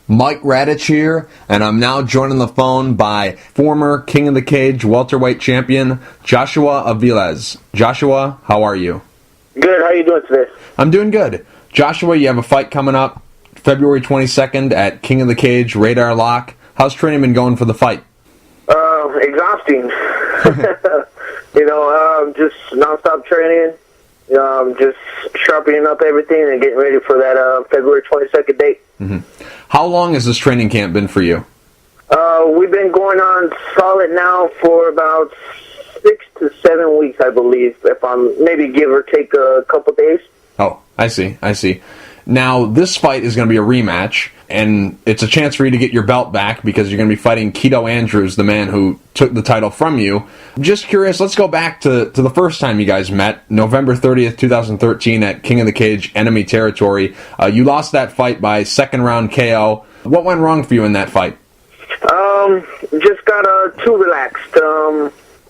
Mike Radich here, and I'm now joined on the phone by former King of the Cage Welterweight champion, Joshua Aveles. Joshua, how are you? Good, how are you doing today? I'm doing good. Joshua, you have a fight coming up February 22nd at King of the Cage Radar Lock. How's training been going for the fight? Exhausting. Just nonstop training, just sharpening up everything and getting ready for that February 22nd date. Mm-hmm. How long has this training camp been for you? We've been going on solid now for about 6 to 7 weeks, I believe, if I'm maybe give or take a couple days. Oh, I see. Now, this fight is going to be a rematch, and it's a chance for you to get your belt back because you're going to be fighting Keto Andrews, the man who took the title from you. Just curious, let's go back to the first time you guys met, November 30th, 2013 at King of the Cage, Enemy Territory. You lost that fight by second round KO. What went wrong for you in that fight? Just got too relaxed.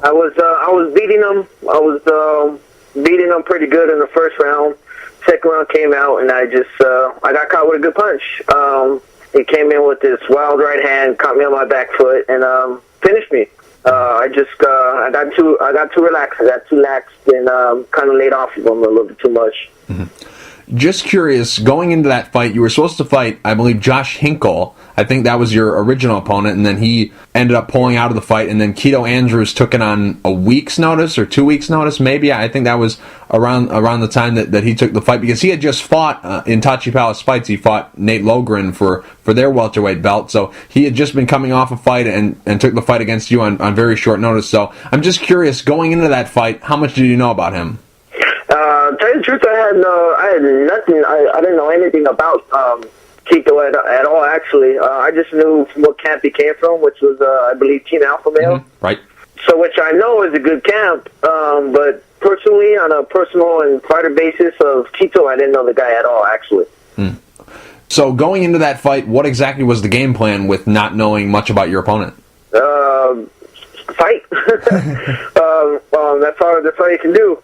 I was beating him. I was beating him pretty good in the first round. Second round came out, and I got caught with a good punch. He came in with this wild right hand, caught me on my back foot, and finished me. I got too relaxed. I got too lax and kind of laid off of him a little bit too much. Mm-hmm. Just curious, going into that fight, you were supposed to fight, I believe, Josh Hinkle. I think that was your original opponent, and then he ended up pulling out of the fight, and then Keto Andrews took it on a week's notice or 2 weeks' notice, maybe. I think that was around the time that he took the fight, because he had just fought in Tachi Palace Fights. He fought Nate Logren for their welterweight belt, so he had just been coming off a fight and took the fight against you on very short notice. So I'm just curious, going into that fight, how much did you know about him? Tell you the truth, I had nothing. I didn't know anything about Keto at all, actually. I just knew from what camp he came from, which was, I believe, Team Alpha Male. Mm-hmm. Right. So, which I know is a good camp, but personally, on a personal and fighter basis of Keto, I didn't know the guy at all, actually. Mm. So, going into that fight, what exactly was the game plan with not knowing much about your opponent? Fight. That's all you can do,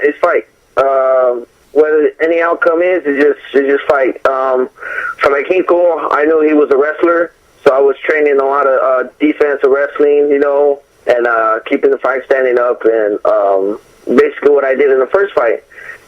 is fight. Whether any outcome is just fight. For like Hinkle, I knew he was a wrestler, so I was training a lot of defensive wrestling, and keeping the fight standing up, and basically what I did in the first fight.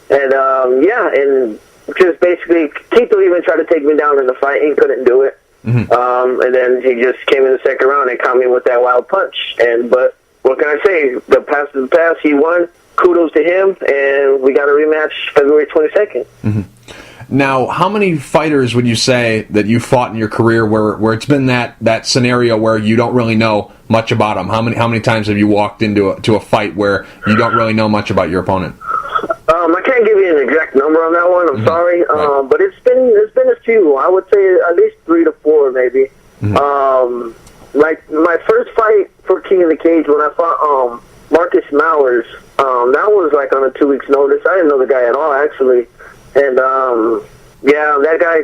And and just basically, Keito even tried to take me down in the fight, he couldn't do it. Mm-hmm. And then he just came in the second round and caught me with that wild punch. But what can I say? The past is the past. He won. Kudos to him, and we got a rematch February 22nd. Mm-hmm. Now, how many fighters would you say that you fought in your career where it's been that scenario where you don't really know much about them? How many times have you walked into a fight where you don't really know much about your opponent? I can't give you an exact number on that one. I'm sorry, right. But it's been a few. I would say at least 3 to 4, maybe. Mm-hmm. Like my first fight for King of the Cage when I fought Marcus Mowers. That was like on a 2 weeks notice. I didn't know the guy at all, actually. And that guy.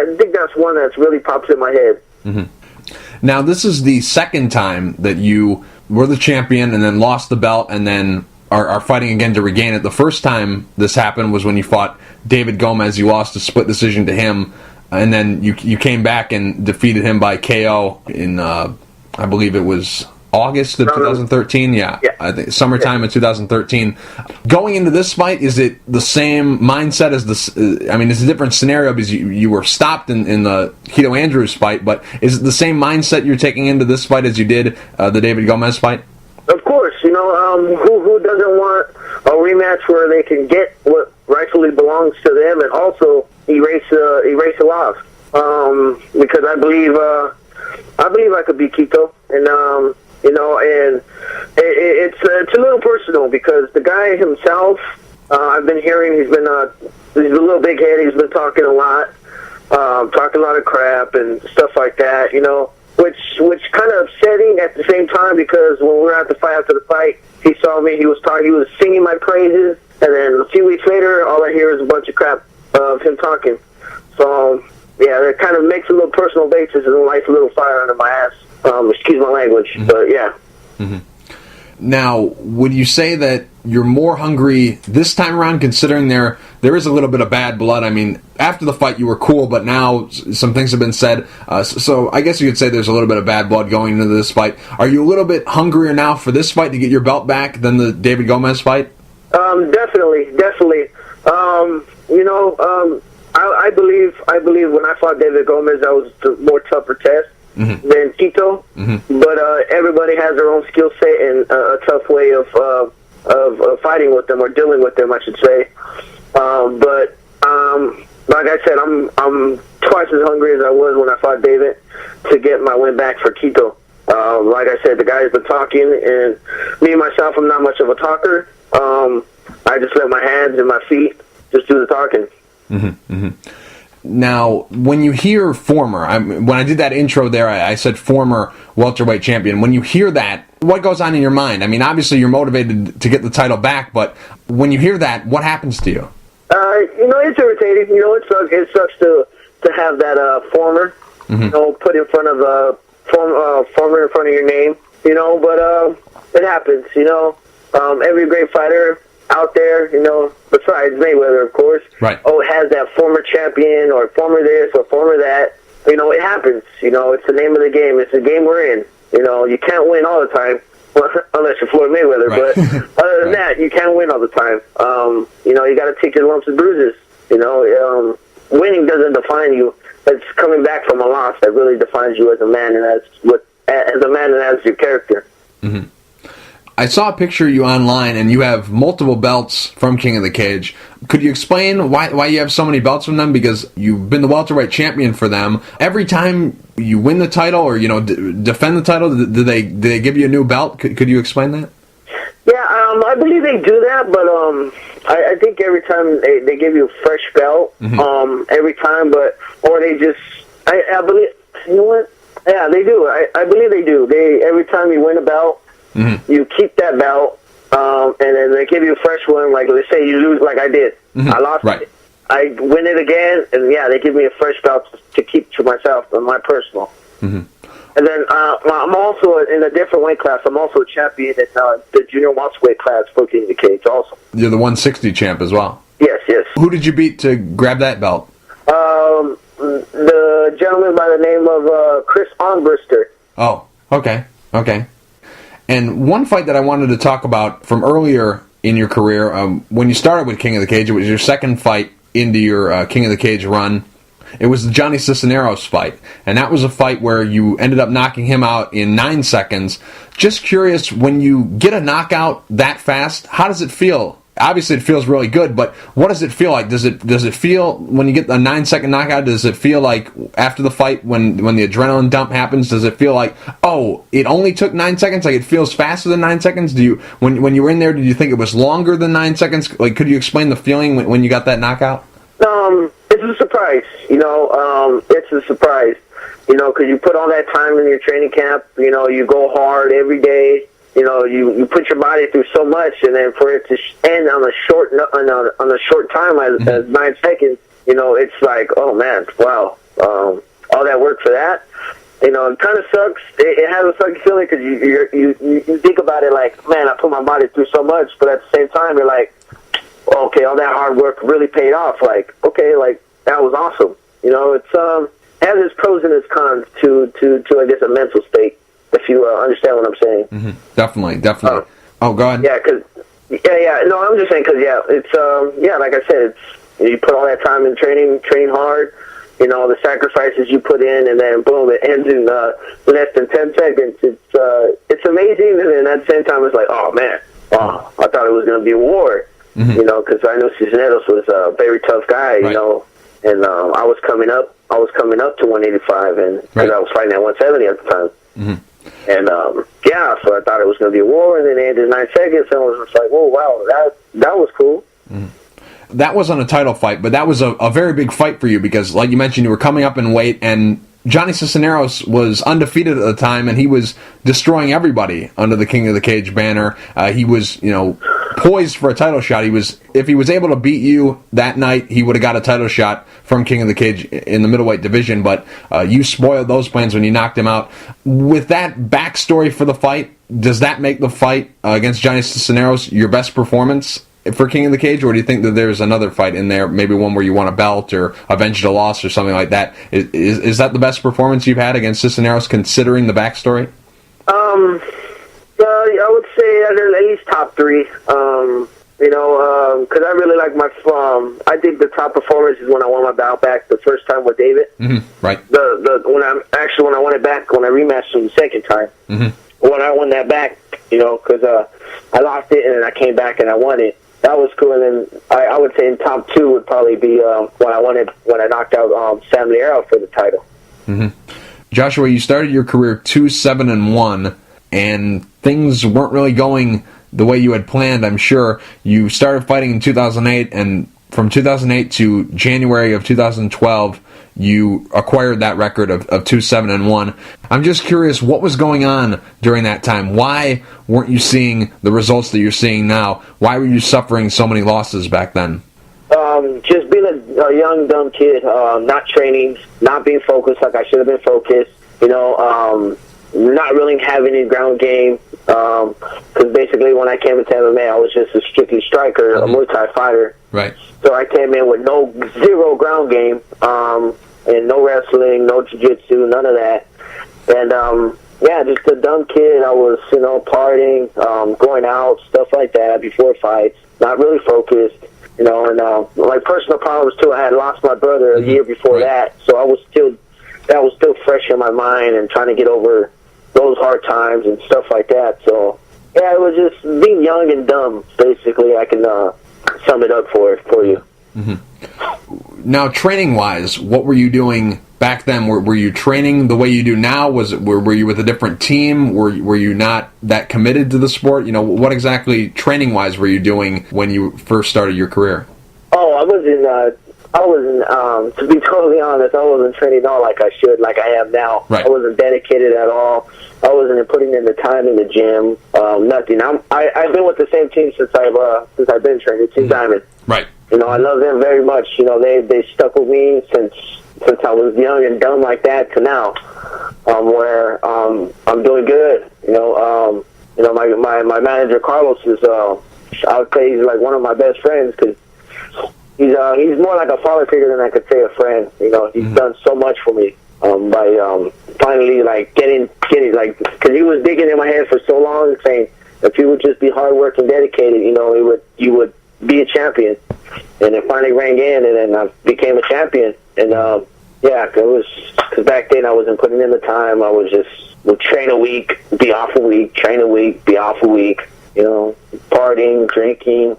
I think that's one that's really pops in my head. Mm-hmm. Now, this is the second time that you were the champion and then lost the belt and then are fighting again to regain it. The first time this happened was when you fought David Gomez. You lost a split decision to him, and then you came back and defeated him by KO in, I believe it was August of 2013. Yeah. I think summertime of 2013. Going into this fight, is it the same mindset as this? It's a different scenario because you were stopped in the Keto Andrews fight, but is it the same mindset you're taking into this fight as you did the David Gomez fight? Of course, who doesn't want a rematch where they can get what rightfully belongs to them and also erase a loss? Because I believe I could beat Keto, and and it's a little personal because the guy himself, I've been hearing he's a little big head. He's been talking a lot of crap and stuff like that, which kind of upsetting at the same time because when we were at the fight after the fight, he saw me, he was singing my praises, and then a few weeks later, all I hear is a bunch of crap of him talking. So, that kind of makes a little personal basis and lights a little fire under my ass. Excuse my language, mm-hmm. But yeah. Mm-hmm. Now, would you say that you're more hungry this time around, considering there is a little bit of bad blood? I mean, after the fight you were cool, but now some things have been said. So I guess you could say there's a little bit of bad blood going into this fight. Are you a little bit hungrier now for this fight to get your belt back than the David Gomez fight? Definitely. I believe when I fought David Gomez, that was the more tougher test than Tito. But everybody has their own skill set and a tough way of fighting with them, or dealing with them, I should say. But like I said, I'm twice as hungry as I was when I fought David to get my win back for Tito. Like I said, the guy's been talking, and me myself, I'm not much of a talker. I just let my hands and my feet just do the talking. Now, when you hear former, when I did that intro there, I said former welterweight champion. When you hear that, what goes on in your mind? I mean, obviously you're motivated to get the title back, but when you hear that, what happens to you? It's irritating. It sucks to have that former, put in front of former in front of your name. But it happens. Every great fighter out there, besides Mayweather, of course, right? Has that former champion or former this or former that. It happens. It's the name of the game. It's the game we're in. You can't win all the time, unless you're Floyd Mayweather. Right. But other than that, you can't win all the time. You got to take your lumps and bruises. Winning doesn't define you. It's coming back from a loss that really defines you as a man, and as your character. I saw a picture of you online, and you have multiple belts from King of the Cage. Could you explain why you have so many belts from them? Because you've been the welterweight champion for them. Every time you win the title or defend the title, do they give you a new belt? Could you explain that? Yeah, I believe they do that, but I think every time they give you a fresh belt, every time, or they just I believe, you know what? Yeah, they do. I believe they do. Every time you win a belt. You keep that belt, and then they give you a fresh one. Like, let's say you lose, like I did. I lost it. I win it again, and they give me a fresh belt to keep to myself, on my personal. And then I'm also in a different weight class. I'm also a champion in the junior welterweight class for King of the Cage also. You're the 160 champ as well? Yes. Who did you beat to grab that belt? The gentleman by the name of Chris Armbrister. Oh, okay. And one fight that I wanted to talk about from earlier in your career, when you started with King of the Cage, it was your second fight into your King of the Cage run. It was the Johnny Cisneros fight, and that was a fight where you ended up knocking him out in 9 seconds. Just curious, when you get a knockout that fast, how does it feel? Obviously, it feels really good, but what does it feel like? Does it feel, when you get a 9-second knockout, does it feel like after the fight, when the adrenaline dump happens, does it feel like, oh, it only took 9 seconds? Like, it feels faster than 9 seconds? When you were in there, did you think it was longer than 9 seconds? Like, could you explain the feeling when you got that knockout? It's a surprise. It's a surprise. Because you put all that time in your training camp. You go hard every day. You put your body through so much, and then for it to end on a short time as 9 seconds, it's like, oh man, wow, all that work for that. It kind of sucks. It has a sucky feeling because you think about it like, man, I put my body through so much, but at the same time, you're like, okay, all that hard work really paid off. Like, okay, like that was awesome. It has its pros and its cons to I guess a mental state. If you understand what I'm saying. Definitely. Go ahead. No, I'm just saying because it's like I said, you put all that time in training hard. The sacrifices you put in, and then boom, it ends in less than 10 seconds. It's amazing, and then at the same time, it's like, oh man, I thought it was going to be a war. Because I know Cisneros was a very tough guy. Right. And I was coming up to 185, and because I was fighting at 170 at the time. And so I thought it was going to be a war, and then it ended in 9 seconds, and I was just like, whoa, wow, that was cool. That wasn't a title fight, but that was a very big fight for you because, like you mentioned, you were coming up in weight, and Johnny Cisneros was undefeated at the time, and he was destroying everybody under the King of the Cage banner. He was, poised for a title shot. If he was able to beat you that night, he would have got a title shot from King of the Cage in the middleweight division, but you spoiled those plans when you knocked him out. With that backstory for the fight, does that make the fight against Johnny Cisneros your best performance for King of the Cage, or do you think that there's another fight in there, maybe one where you won a belt or avenged a loss or something like that? Is that the best performance you've had against Cisneros, considering the backstory? I would say at least top three. Because I really like I think the top performance is when I won my bout back the first time with David. Mm-hmm. Right. When I won it back, when I rematched him the second time. Mm-hmm. When I won that back, because I lost it and then I came back and I won it. That was cool. And then I would say in top two would probably be when I knocked out Sam Liero for the title. Mm-hmm. Joshua, you started your career 2-7-1, and things weren't really going the way you had planned, I'm sure. You started fighting in 2008, and from 2008 to January of 2012, you acquired that record of 2-7-1. I'm just curious, what was going on during that time? Why weren't you seeing the results that you're seeing now? Why were you suffering so many losses back then? Just being a young, dumb kid, not training, not being focused like I should have been focused, not really having any ground game. Because basically when I came into MMA, I was just a strictly striker, a Muay Thai fighter. Right. So I came in with zero ground game, and no wrestling, no jiu-jitsu, none of that. And, just a dumb kid. I was, partying, going out, stuff like that before fights, not really focused, and my personal problems too. I had lost my brother a year before that, so that was still fresh in my mind and trying to get over those hard times and stuff like that. So, yeah, it was just being young and dumb, basically. I can sum it up for you. Mm-hmm. Now, training-wise, what were you doing back then? Were you training the way you do now? Were you with a different team? Were you not that committed to the sport? What exactly training-wise were you doing when you first started your career? Oh, I wasn't, to be totally honest, I wasn't training at all like I should, like I am now. Right. I wasn't dedicated at all. I wasn't putting in the time in the gym, nothing. I've been with the same team since I've been training, Team Diamond. Right. I love them very much. They stuck with me since I was young and dumb like that to now, where I'm doing good. My manager Carlos is I would say he's like one of my best friends because he's more like a father figure than I could say a friend. He's done so much for me by finally getting because he was digging in my head for so long, saying if you would just be hard work and dedicated, you would be a champion. And it finally rang in, and then I became a champion. And it was because back then I wasn't putting in the time. I was would train a week, be off a week, train a week, be off a week. Partying, drinking,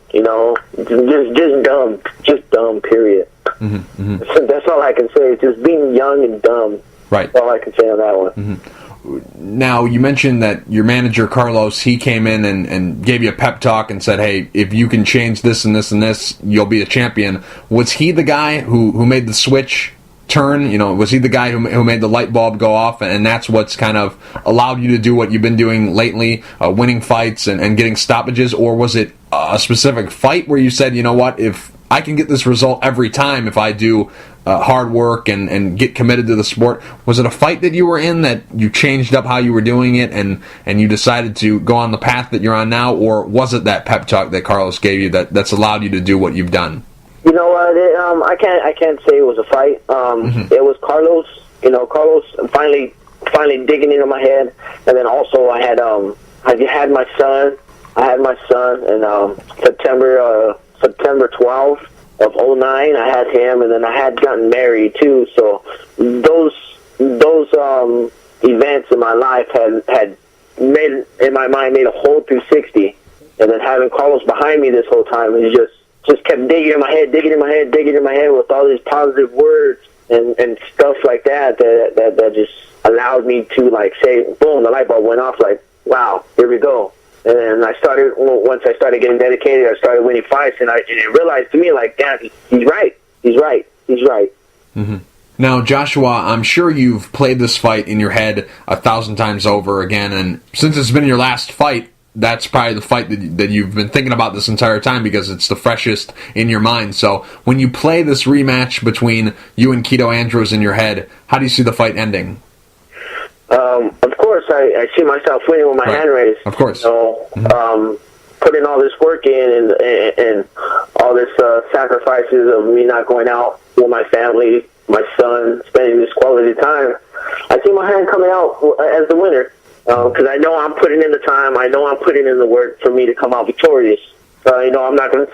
just dumb, period. Mm-hmm. So that's all I can say. Just being young and dumb. Right. That's all I can say on that one. Mm-hmm. Now, you mentioned that your manager, Carlos, he came in and gave you a pep talk and said, hey, if you can change this and this and this, you'll be a champion. Was he the guy who made the switch turn? Was he the guy who made the light bulb go off, and that's what's kind of allowed you to do what you've been doing lately, winning fights and getting stoppages? Or was it a specific fight where you said, what, if I can get this result every time if I do hard work and get committed to the sport? Was it a fight that you were in that you changed up how you were doing it and you decided to go on the path that you're on now? Or was it that pep talk that Carlos gave you that's allowed you to do what you've done? You know what? I can't say it was a fight. It was Carlos. Carlos finally digging into my head, and then also I had my son. I had my son in September 12th of 2009. I had him, and then I had gotten married too. So those events in my life had made in my mind made a whole 360, and then having Carlos behind me this whole time is just kept digging in my head with all these positive words and stuff like that just allowed me to say, boom, the light bulb went off, wow, here we go. And then once I started getting dedicated, I started winning fights, and it realized to me, damn, he's right. Mm-hmm. Now, Joshua, I'm sure you've played this fight in your head 1,000 times over again, and since it's been your last fight, that's probably the fight that you've been thinking about this entire time because it's the freshest in your mind. So when you play this rematch between you and Quito Andrews in your head, how do you see the fight ending? Of course, I see myself winning with my hand raised. Of course. Putting all this work in and all this sacrifices of me not going out with my family, my son, spending this quality time, I see my hand coming out as the winner. Because I know I'm putting in the time, I know I'm putting in the work for me to come out victorious. I'm not gonna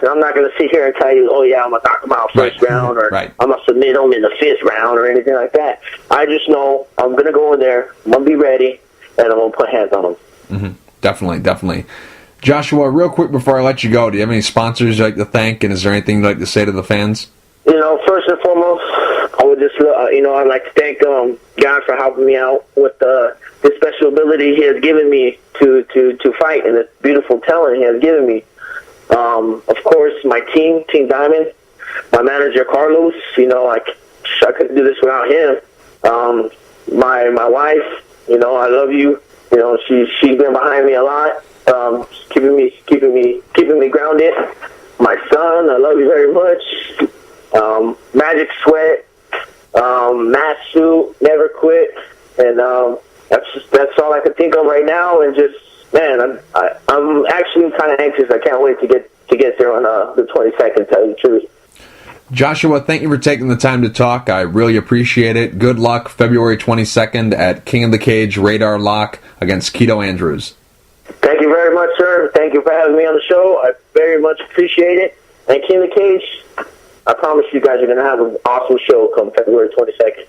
sit here and tell you, oh yeah, I'm gonna knock him out first round, or I'm gonna submit him in the 5th round, or anything like that. I just know I'm gonna go in there, I'm gonna be ready, and I'm gonna put hands on him. Mm-hmm. Definitely. Joshua, real quick before I let you go, do you have any sponsors you'd like to thank, and is there anything you'd like to say to the fans? First and foremost, I would just, I'd like to thank God for helping me out with the special ability He has given me to fight, and this beautiful talent He has given me. Of course, my team, Team Diamond, my manager Carlos. I couldn't do this without him. My wife, I love you. She's been behind me a lot, keeping me grounded. My son, I love you very much. Magic Sweat, Matt Suit, Never Quit, and that's all I can think of right now. And just, man, I'm actually kind of anxious. I can't wait to get there on the 22nd, to tell you the truth. Joshua, thank you for taking the time to talk. I really appreciate it. Good luck February 22nd at King of the Cage Radar Lock against Keto Andrews. Thank you very much, sir. Thank you for having me on the show. I very much appreciate it. And King of the Cage, I promise you guys are going to have an awesome show come February 22nd.